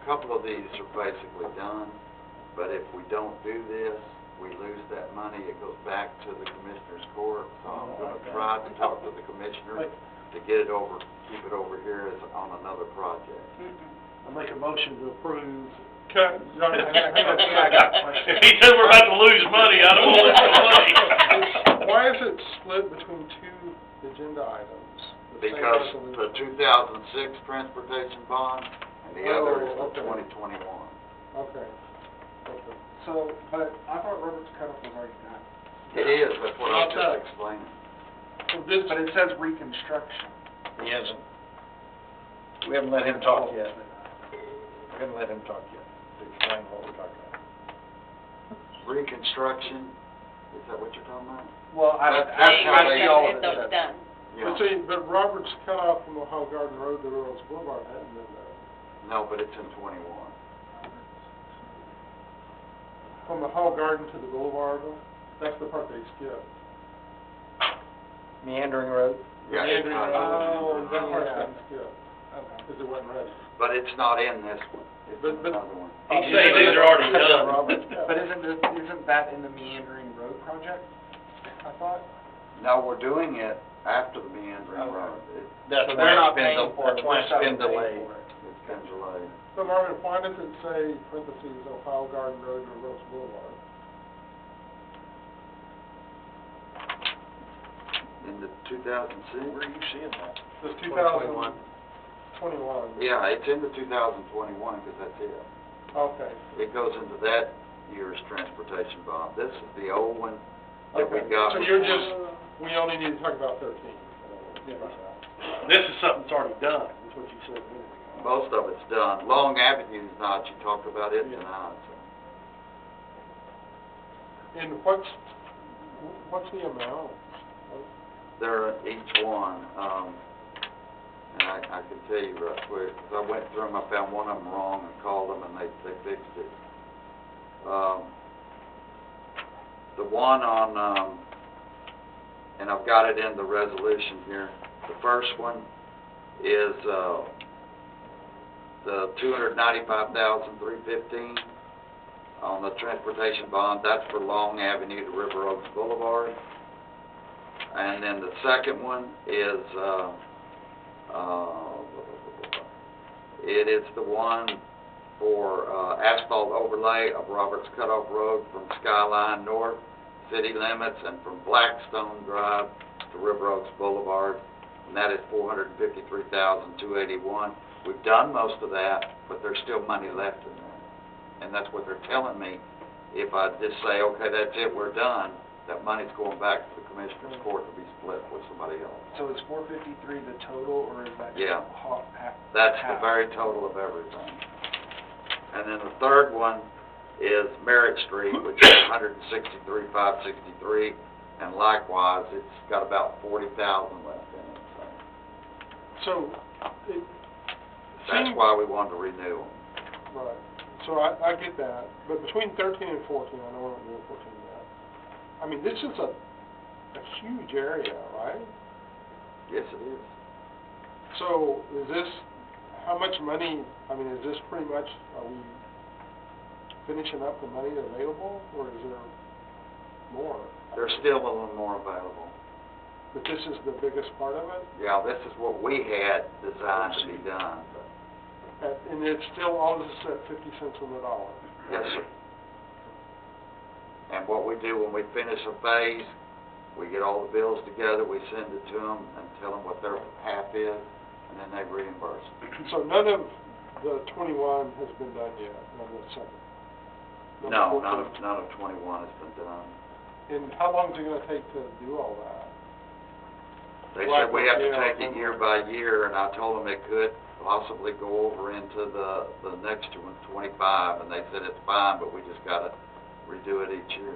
couple of these are basically done, but if we don't do this, we lose that money, it goes back to the Commissioner's Court. So I'm gonna try to talk to the Commissioner to get it over, keep it over here as on another project. I make a motion to approve. Okay. I got a question. If he said we're about to lose money, I don't want to lose money. Why is it split between two agenda items? The same Because resolution? the 2006 transportation bond and the other is the okay. 2021. Okay. Okay. So, but I thought Robert's cutoff was already done. It is, that's what I was Not that. just explaining. So this, But it says reconstruction. He hasn't. We haven't let him talk yet. We haven't let him talk yet to explain what we're talking about. Reconstruction, is that what you're talking about? Well, That's how they- see all of It's it. done. but see, but Robert's cut off from Ohio Garden Road to Railroads Boulevard hadn't been done. No, but it's in 21. From Ohio Garden to the Boulevard, that's the part they skipped. Meandering road? Yeah, it's Meandering not Road, in that part's yeah. been skipped, Okay. because it wasn't ready. but it's not in this one. It's in But- another one. He's saying these are already done. Robert, but isn't that in the meandering road project, I thought? No, we're doing it after the meandering Okay. road. That's So why they're not it's been, paying for it, that's why we're it's still been paying delayed. for it. It's been delayed. So Marvin, why does it say, parentheses, Ohio Garden Road to Railroads Boulevard? In the 2006? Where are you seeing that? This 2021. 2021. Yeah, it's in the 2021, because that's it. Okay. It goes into that year's transportation bond. This is the old one that we Okay. got. So you're just, we only need to talk about 13. This is something that's already done, is what you said a minute ago. Most of it's done. Long Avenue's not, you talked about it Yeah. tonight, so. And what's the amount? They're each one, and I can tell you right quick, 'cause I went through them, I found one of them wrong and called them, and they fixed it. The one on, and I've got it in the resolution here, the first one is, the $295,315 on the transportation bond. That's for Long Avenue to River Oaks Boulevard. And then the second one is, it is the one for, asphalt overlay of Roberts Cutoff Road from Skyline North, city limits, and from Blackstone Drive to River Oaks Boulevard, and that is $453,281. We've done most of that, but there's still money left in there. And that's what they're telling me. If I just say, okay, that's it, we're done, that money's going back to the Commissioner's Court to be split with somebody else. So is 453 the total, or is that just Yeah. half? That's the very total of everything. And then the third one is Merritt Street, which is 163,563, and likewise, it's got about 40,000 left in it, so. So, it That's seems, why we wanted to renew them. right, so I get that, but between 13 and 14, I know we're not doing 14 yet. I mean, this is a huge area, right? Yes, it is. So, is this, how much money, I mean, is this pretty much, are we finishing up the money available, or is there more? There's still a little more available. But this is the biggest part of it? Yeah, this is what we had designed to be done, but, And it's still, all this is at 50 cents on the dollar? yes, sir. And what we do when we finish a phase, we get all the bills together, we send it to them and tell them what their half is, and then they reimburse it. So none of the 21 has been done yet, none of the second? No, 14. none of 21 has been done. And how long is it gonna take to do all that? They Right, said we have to yeah, take it year by year, and I told them it could possibly go over into the next one, 25, and they said it's fine, but we just gotta redo it each year.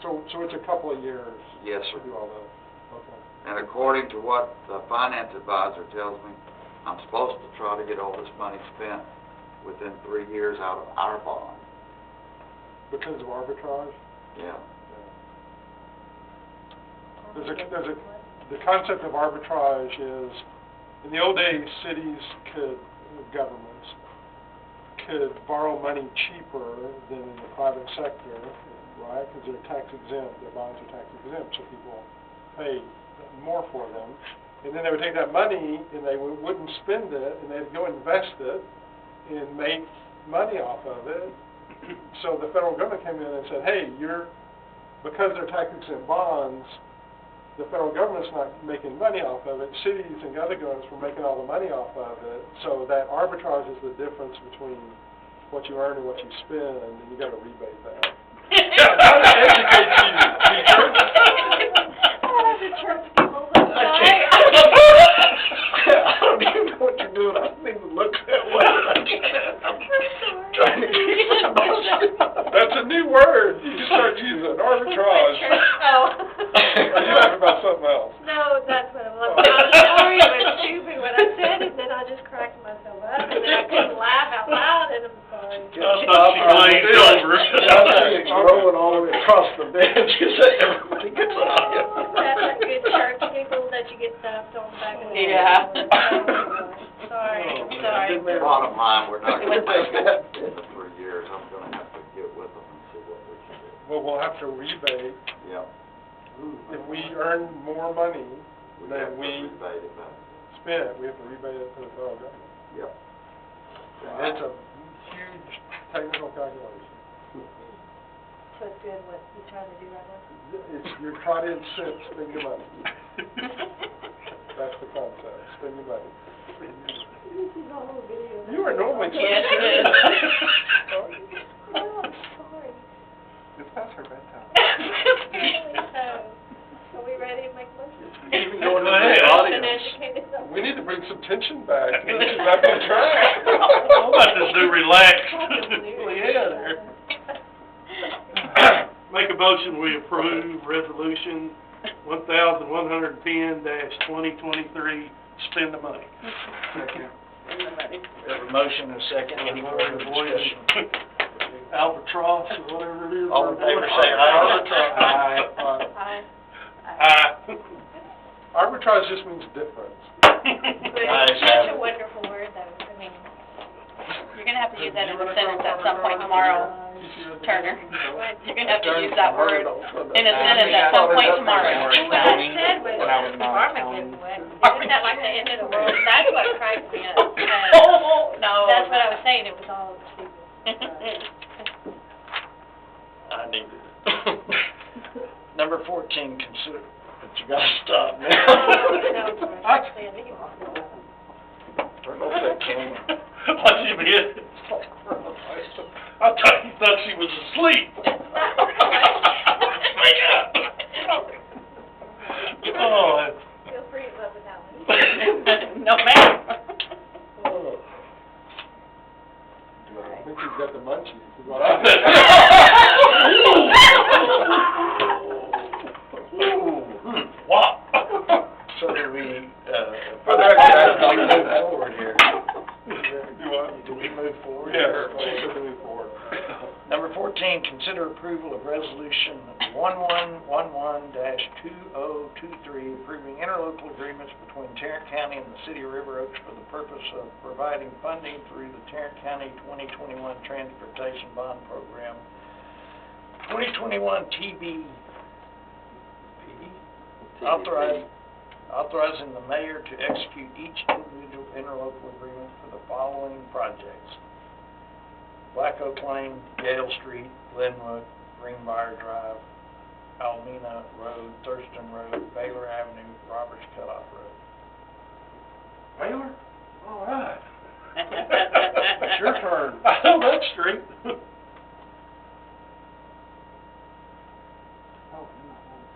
So it's a couple of years? Yes, sir. To do all that, okay. And according to what the finance advisor tells me, I'm supposed to try to get all this money spent within 3 years out of our bond. Because of arbitrage? Yeah. The concept of arbitrage is, in the old days, cities governments could borrow money cheaper than in the private sector, right? Because they're tax exempt, their bonds are tax exempt, so people pay more for them. And then they would take that money and they wouldn't spend it, and they'd go invest it and make money off of it. So the federal government came in and said, hey, because they're tax exempt bonds, the federal government's not making money off of it, cities and other governments were making all the money off of it, so that arbitrage is the difference between what you earn and what you spend, and you gotta rebate that. Yeah, how to educate you, teacher. The church people, I'm sorry. I don't even know what you're doing, I didn't even look that way. I'm trying to get That's a new word, you just start using, arbitrage. Are you laughing about something else? No, that's what I'm laughing about. I'm sorry, it was stupid what I said, and then I just cracked myself up, and then I couldn't laugh out loud, and I'm sorry. I thought she glazed over. I see it rolling all the way across the bench, you say everybody gets an eye. That's like good church people that you get stuffed on the back of the head. Yeah. Sorry, Oh, sorry. Bottom line, we're not gonna make it in the 3 years. I'm gonna have to get with them and see what we can do. Well, we'll have to rebate, Yep. if we earn more money We have than to we rebate it back. spend, we have to rebate it to the federal government. Yep. And it's a huge technical calculation. So it's good what he's trying to do right now? You're trying to incent spend your money. That's the concept, spend your money. This is all a video. You are normally so Yes, it is. No, I'm sorry. It's past her bedtime. Apparently so. Are we ready to make motions? Even going to Go ahead. the An audience. educated. We need to bring some tension back, get you back on track. I'm about to do relaxed. Well, yeah, there. Make a motion, we approve resolution 1110-2023, spend the money. We have a motion and a second, any further discussion? Albatross, or whatever it is. All in favor, say aye. Aye. Aye. Arbitrage just means difference. But Nice it's such having a it. wonderful word, though. I mean, You're gonna have to use that in a sentence at some point tomorrow, Turner. You're gonna have to use that word in a sentence at some point tomorrow. what I said was, department didn't win. Isn't that like the end of the world? That's what cracked me up. Oh, no. That's what I was saying, it was all stupid. I need it. Number 14, consider, but you gotta stop now. No, actually, I think it was. Turn off that camera. What you mean? I thought you thought she was asleep. Wake up. Oh, Feel free to love it that way. No, ma'am. I think he's got the munchies, is what I what? So do we, for that, I'll move forward here. You what? Do we move forward? Yes, she said to move forward. Number 14, consider approval of resolution 1111-2023, approving interlocal agreements between Tarrant County and the City of River Oaks for the purpose of providing funding through the Tarrant County 2021 Transportation Bond Program, 2021 TBP, authorizing the mayor to execute each individual interlocal agreement for the following projects: Black Oak Lane, Yale Street, Glenwood, Greenbrier Drive, Almena Road, Thurston Road, Baylor Avenue, Roberts Cutoff Road. Baylor? All right. It's your turn. I know that street.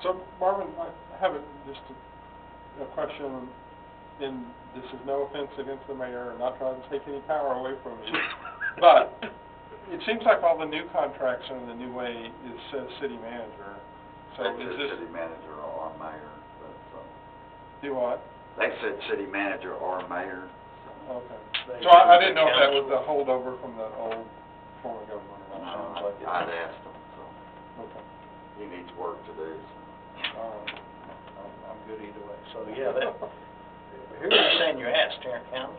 So, Marvin, I have just a question, and this is no offense against the mayor, I'm not trying to take any power away from you, but it seems like all the new contracts under the new way says city manager. So They is said this, city manager or mayor, but, do what? they said city manager or mayor. Okay. So I didn't know if that was a holdover from the old form of government or not. Sounds like it. I'd asked him, so Okay. he needs work to do, so. I'm good either way. So, yeah, that, who are you saying you asked, Tarrant County?